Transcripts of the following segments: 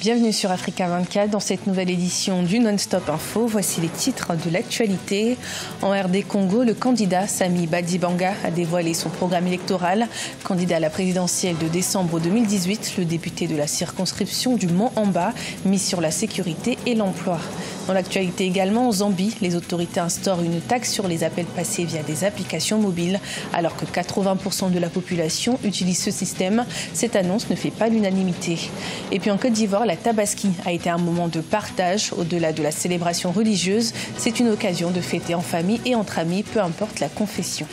Bienvenue sur Africa 24 dans cette nouvelle édition du Non-Stop Info. Voici les titres de l'actualité. En RD Congo, le candidat Sami Badibanga a dévoilé son programme électoral. Candidat à la présidentielle de décembre 2018, le député de la circonscription du Mont-en-Bas mise sur la sécurité et l'emploi. Dans l'actualité également, en Zambie, les autorités instaurent une taxe sur les appels passés via des applications mobiles. Alors que 80% de la population utilise ce système, cette annonce ne fait pas l'unanimité. Et puis en Côte d'Ivoire, la Tabaski a été un moment de partage. Au-delà de la célébration religieuse, c'est une occasion de fêter en famille et entre amis, peu importe la confession.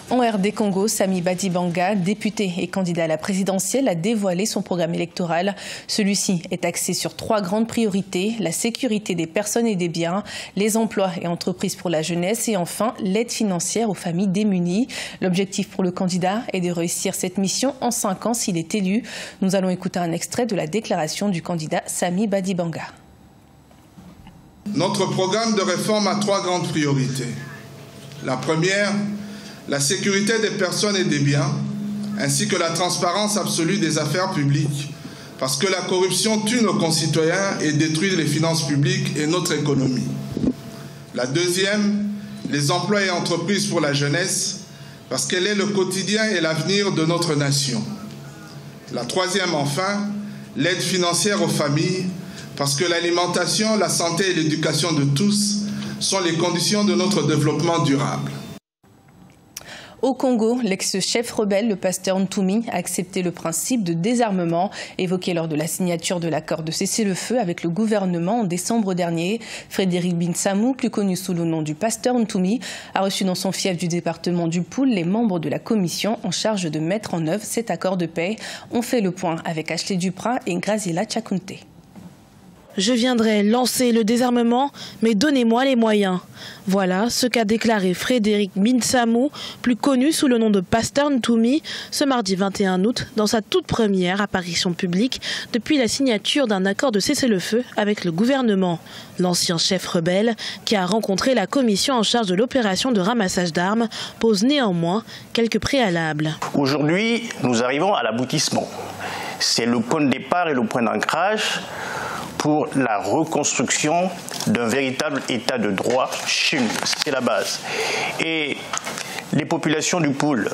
En RD Congo, Sami Badibanga, député et candidat à la présidentielle, a dévoilé son programme électoral. Celui-ci est axé sur 3 grandes priorités: la sécurité des personnes et des biens, les emplois et entreprises pour la jeunesse et enfin l'aide financière aux familles démunies. L'objectif pour le candidat est de réussir cette mission en 5 ans s'il est élu. Nous allons écouter un extrait de la déclaration du candidat Sami Badibanga. Notre programme de réforme a 3 grandes priorités. La première, la sécurité des personnes et des biens, ainsi que la transparence absolue des affaires publiques, parce que la corruption tue nos concitoyens et détruit les finances publiques et notre économie. La deuxième, les emplois et entreprises pour la jeunesse, parce qu'elle est le quotidien et l'avenir de notre nation. La troisième, enfin, l'aide financière aux familles, parce que l'alimentation, la santé et l'éducation de tous sont les conditions de notre développement durable. Au Congo, l'ex-chef rebelle, le pasteur Ntoumi, a accepté le principe de désarmement évoqué lors de la signature de l'accord de cessez-le-feu avec le gouvernement en décembre dernier. Frédéric Binsamou, plus connu sous le nom du pasteur Ntoumi, a reçu dans son fief du département du Poul les membres de la commission en charge de mettre en œuvre cet accord de paix. On fait le point avec Ashley Duprat et Graziela Tchakounte. Je viendrai lancer le désarmement, mais donnez-moi les moyens. Voilà ce qu'a déclaré Frédéric Binsamou, plus connu sous le nom de pasteur Ntoumi, ce mardi 21 août, dans sa toute première apparition publique depuis la signature d'un accord de cessez-le-feu avec le gouvernement. L'ancien chef rebelle, qui a rencontré la commission en charge de l'opération de ramassage d'armes, pose néanmoins quelques préalables. Aujourd'hui, nous arrivons à l'aboutissement. C'est le point de départ et le point d'ancrage pour la reconstruction d'un véritable état de droit chez nous. C'est la base. Et les populations du Poul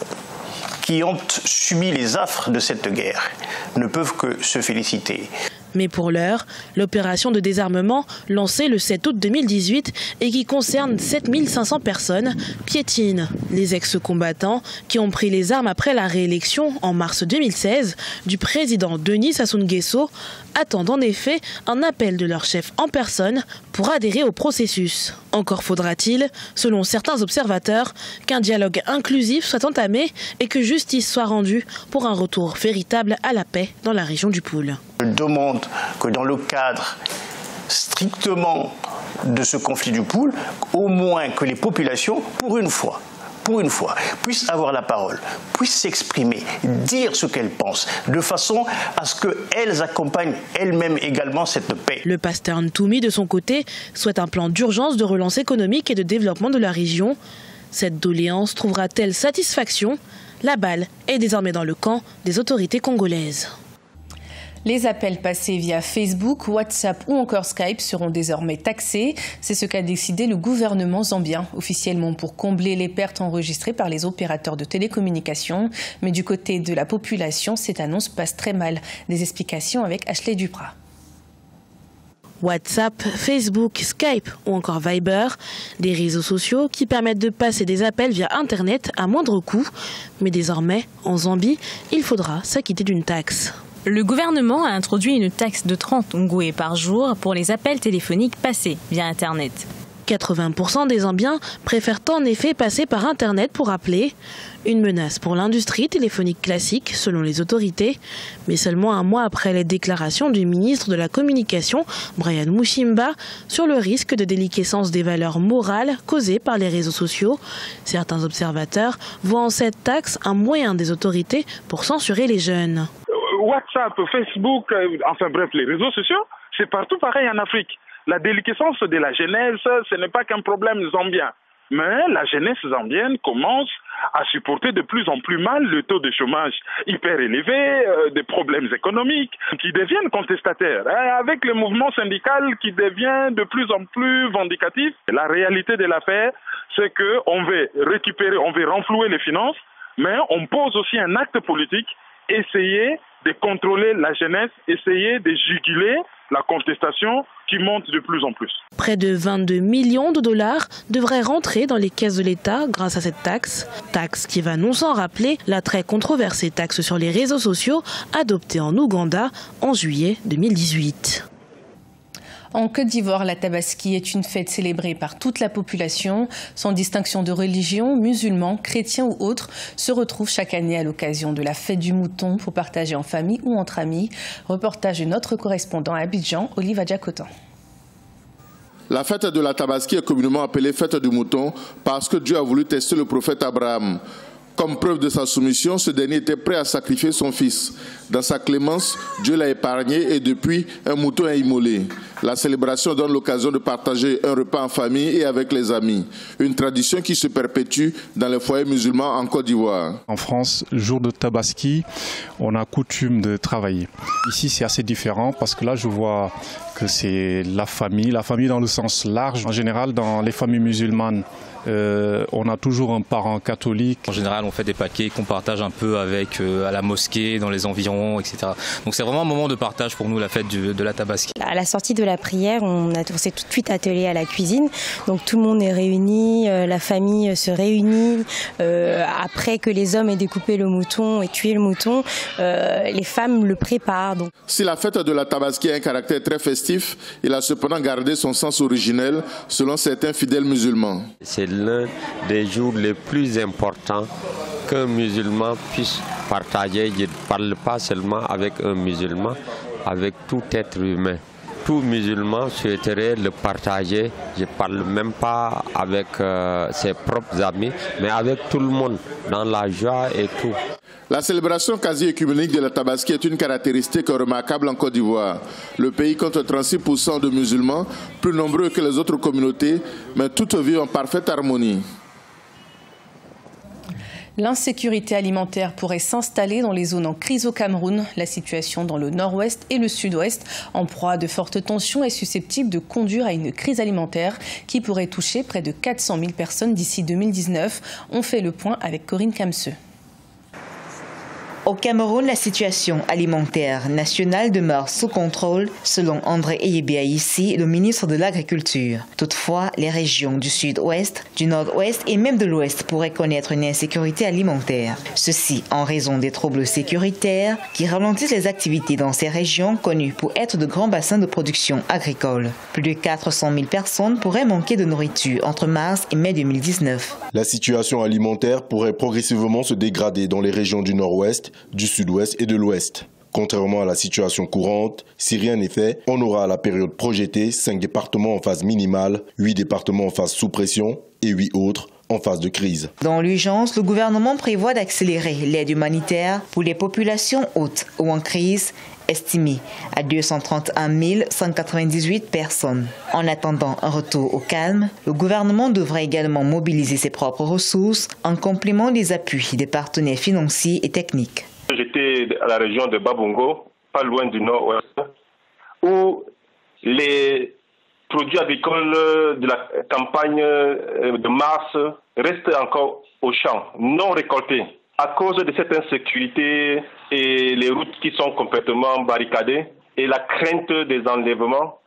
qui ont subi les affres de cette guerre ne peuvent que se féliciter. Mais pour l'heure, l'opération de désarmement lancée le 7 août 2018 et qui concerne 7500 personnes piétine. Les ex-combattants qui ont pris les armes après la réélection en mars 2016 du président Denis Sassou Nguesso attendent en effet un appel de leur chef en personne pour adhérer au processus. Encore faudra-t-il, selon certains observateurs, qu'un dialogue inclusif soit entamé et que justice soit rendue pour un retour véritable à la paix dans la région du Poul. Je demande que dans le cadre strictement de ce conflit du Poul, au moins que les populations, pour une fois, puissent avoir la parole, puissent s'exprimer, dire ce qu'elles pensent, de façon à ce qu'elles accompagnent elles-mêmes également cette paix. Le pasteur Ntoumi, de son côté, souhaite un plan d'urgence de relance économique et de développement de la région. Cette doléance trouvera-t-elle satisfaction? La balle est désormais dans le camp des autorités congolaises. Les appels passés via Facebook, WhatsApp ou encore Skype seront désormais taxés. C'est ce qu'a décidé le gouvernement zambien, officiellement pour combler les pertes enregistrées par les opérateurs de télécommunications. Mais du côté de la population, cette annonce passe très mal. Des explications avec Ashley Duprat. WhatsApp, Facebook, Skype ou encore Viber, des réseaux sociaux qui permettent de passer des appels via Internet à moindre coût. Mais désormais, en Zambie, il faudra s'acquitter d'une taxe. Le gouvernement a introduit une taxe de 30 ngoué par jour pour les appels téléphoniques passés via Internet. 80% des Zambiens préfèrent en effet passer par Internet pour appeler. Une menace pour l'industrie téléphonique classique, selon les autorités. Mais seulement un mois après les déclarations du ministre de la Communication, Brian Mushimba, sur le risque de déliquescence des valeurs morales causées par les réseaux sociaux. Certains observateurs voient en cette taxe un moyen des autorités pour censurer les jeunes. WhatsApp, Facebook, enfin bref, les réseaux sociaux, c'est partout pareil en Afrique. La déliquescence de la jeunesse, ce n'est pas qu'un problème zambien. Mais la jeunesse zambienne commence à supporter de plus en plus mal le taux de chômage hyper élevé, des problèmes économiques qui deviennent contestataires, avec le mouvement syndical qui devient de plus en plus vindicatif. La réalité de l'affaire, c'est qu'on veut récupérer, on veut renflouer les finances, mais on pose aussi un acte politique, essayer de contrôler la jeunesse, essayer de juguler la contestation qui monte de plus en plus. Près de 22 millions de dollars devraient rentrer dans les caisses de l'État grâce à cette taxe. Taxe qui va non sans rappeler la très controversée taxe sur les réseaux sociaux adoptée en Ouganda en juillet 2018. En Côte d'Ivoire, la Tabaski est une fête célébrée par toute la population, sans distinction de religion, musulmans, chrétiens ou autres, se retrouvent chaque année à l'occasion de la fête du mouton pour partager en famille ou entre amis. Reportage de notre correspondant à Abidjan, Olive Adjakotan. La fête de la Tabaski est communément appelée fête du mouton parce que Dieu a voulu tester le prophète Abraham. Comme preuve de sa soumission, ce dernier était prêt à sacrifier son fils. Dans sa clémence, Dieu l'a épargné et depuis, un mouton est immolé. La célébration donne l'occasion de partager un repas en famille et avec les amis. Une tradition qui se perpétue dans les foyers musulmans en Côte d'Ivoire. En France, le jour de Tabaski, on a coutume de travailler. Ici, c'est assez différent parce que là, je vois que c'est la famille dans le sens large. En général, dans les familles musulmanes, on a toujours un parent catholique. En général, on fait des paquets qu'on partage un peu avec à la mosquée, dans les environs, etc. Donc c'est vraiment un moment de partage pour nous, la fête de la Tabaski. À la sortie de la prière, on s'est tout de suite attelé à la cuisine. Donc tout le monde est réuni, la famille se réunit. Après que les hommes aient découpé le mouton et tué le mouton, les femmes le préparent. Donc. Si la fête de la Tabaski a un caractère très festif, il a cependant gardé son sens originel selon certains fidèles musulmans. C'est l'un des jours les plus importants qu'un musulman puisse partager. Je ne parle pas seulement avec un musulman, avec tout être humain. Tout musulman souhaiterait le partager. Je ne parle même pas avec ses propres amis, mais avec tout le monde, dans la joie et tout. La célébration quasi-écuménique de la Tabaski est une caractéristique remarquable en Côte d'Ivoire. Le pays compte 36% de musulmans, plus nombreux que les autres communautés, mais toutes vivent en parfaite harmonie. L'insécurité alimentaire pourrait s'installer dans les zones en crise au Cameroun. La situation dans le nord-ouest et le sud-ouest, en proie à de fortes tensions, est susceptible de conduire à une crise alimentaire qui pourrait toucher près de 400 000 personnes d'ici 2019. On fait le point avec Corinne Camseux. Au Cameroun, la situation alimentaire nationale demeure sous contrôle, selon André Eyebéaïssi, le ministre de l'Agriculture. Toutefois, les régions du sud-ouest, du nord-ouest et même de l'ouest pourraient connaître une insécurité alimentaire. Ceci en raison des troubles sécuritaires qui ralentissent les activités dans ces régions connues pour être de grands bassins de production agricole. Plus de 400 000 personnes pourraient manquer de nourriture entre mars et mai 2019. La situation alimentaire pourrait progressivement se dégrader dans les régions du nord-ouest, du sud-ouest et de l'ouest. Contrairement à la situation courante, si rien n'est fait, on aura à la période projetée 5 départements en phase minimale, 8 départements en phase sous pression et 8 autres en phase de crise. Dans l'urgence, le gouvernement prévoit d'accélérer l'aide humanitaire pour les populations hautes ou en crise, estimée à 231 198 personnes. En attendant un retour au calme, le gouvernement devrait également mobiliser ses propres ressources en complément des appuis des partenaires financiers et techniques. J'étais à la région de Babongo, pas loin du nord-ouest, où les produits agricoles de la campagne de mars restent encore au champ, non récoltés. À cause de cette insécurité et les routes qui sont complètement barricadées et la crainte des enlèvements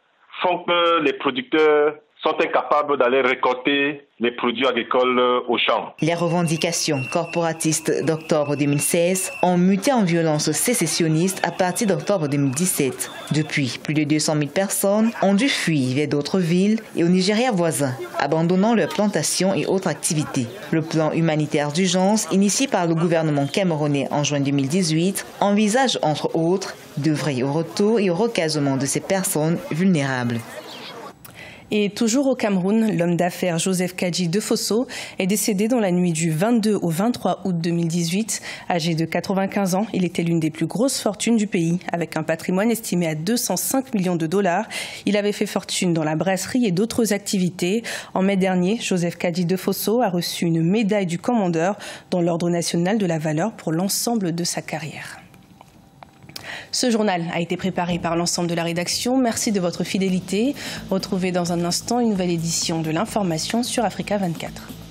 font que les producteurs sont incapables d'aller récolter les produits agricoles au champ. Les revendications corporatistes d'octobre 2016 ont muté en violence sécessionniste à partir d'octobre 2017. Depuis, plus de 200 000 personnes ont dû fuir vers d'autres villes et au Nigeria voisin, abandonnant leurs plantations et autres activités. Le plan humanitaire d'urgence, initié par le gouvernement camerounais en juin 2018, envisage entre autres d'œuvrer au retour et au recasement de ces personnes vulnérables. Et toujours au Cameroun, l'homme d'affaires Joseph Kadji Defosso est décédé dans la nuit du 22 au 23 août 2018. Âgé de 95 ans, il était l'une des plus grosses fortunes du pays, avec un patrimoine estimé à 205 millions de dollars. Il avait fait fortune dans la brasserie et d'autres activités. En mai dernier, Joseph Kadji Defosso a reçu une médaille du commandeur dans l'Ordre national de la valeur pour l'ensemble de sa carrière. Ce journal a été préparé par l'ensemble de la rédaction. Merci de votre fidélité. Retrouvez dans un instant une nouvelle édition de l'information sur Africa 24.